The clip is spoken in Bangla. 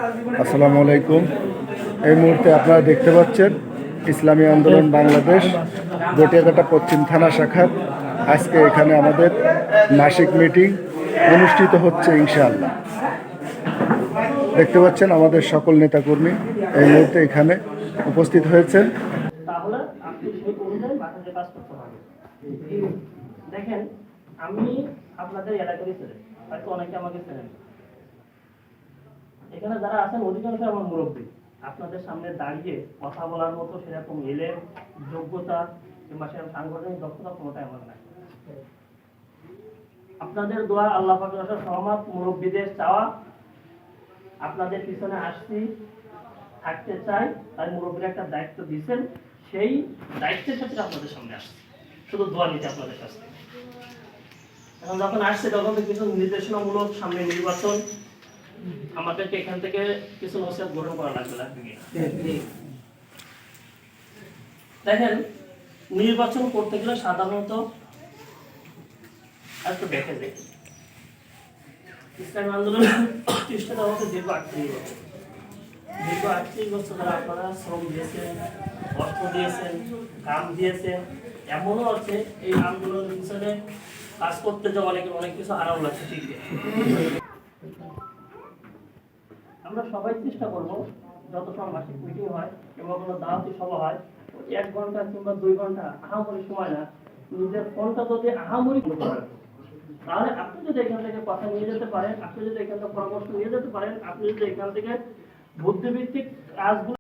আসসালামু আলাইকুম। এই মুহূর্তে আপনারা দেখতে পাচ্ছেন ইসলামী আন্দোলন বাংলাদেশ গটিয়াঘাটা পশ্চিম থানা শাখার আজকে এখানে আমাদের মাসিক মিটিং অনুষ্ঠিত হচ্ছে ইনশাআল্লাহ। দেখতে পাচ্ছেন আমাদের সকল নেতাকর্মী এই মুহূর্তে এখানে উপস্থিত হয়েছেন। তাহলে আপনি সেই অনুযায়ী বাসাতে কাজ করতে হবে। দেখেন, আমি আপনাদের এলাকারই ছেলে, হয়তো অনেকে আমাকে চেনেন। এখানে যারা আছেন অধিকাংশ আমার মুরব্বী। আপনাদের সামনে দাঁড়িয়ে কথা বলার মতো সেরকম এলেন যোগ্যতা কিংবা সেরকম সাংগঠনিক দক্ষতা কোনোটাই আমার নাই। আপনাদের দোয়া, আল্লাহ পাকের অশেষ রহমত, মুরব্বীদের চাওয়া, আপনাদের পিছনে আসছি, থাকতে চাই, তাই মুরব্বীরা একটা দায়িত্ব দিয়েছেন, সেই দায়িত্বের ক্ষেত্রে আপনাদের সামনে আসছে, শুধু দোয়া নিতে আপনাদের কাছ থেকে। এখন যখন আসছে তখন তো কিছু নির্দেশনামূলক, সামনে নির্বাচন, আমাদেরকে এখান থেকে কিছু নসিহত গ্রহণ করা লাগবে। দেখেন, নির্বাচন করতে গেলে সাধারণত একটু দেখে যাই, ইসলামী আন্দোলন প্রতিষ্ঠাতা হতে দীর্ঘ 38 বছর। দীর্ঘ 38 বছর ধরে আপনারা শ্রম দিয়েছেন, অর্থ দিয়েছেন, কাম দিয়েছেন। এমনও আছে এই আন্দোলনের পিছনে কাজ করতে যাওয়া অনেক কিছু হারাও লাগছে। ঠিক আমরা সবাই চেষ্টা করব, যত সময় মাসিক মিটিং হয় কিংবা কোনো দাওয়াতি সভা হয়, 1 ঘন্টা কিংবা 2 ঘন্টা আহামরি সময় না, নিজের ফোনটা যদি আহামরি করতে পারেন, তাহলে আপনি যদি এখান থেকে কথা নিয়ে যেতে পারেন, আপনি যদি এখান থেকে পরামর্শ নিয়ে যেতে পারেন, আপনি যদি এখান থেকে বুদ্ধিভিত্তিক কাজগুলো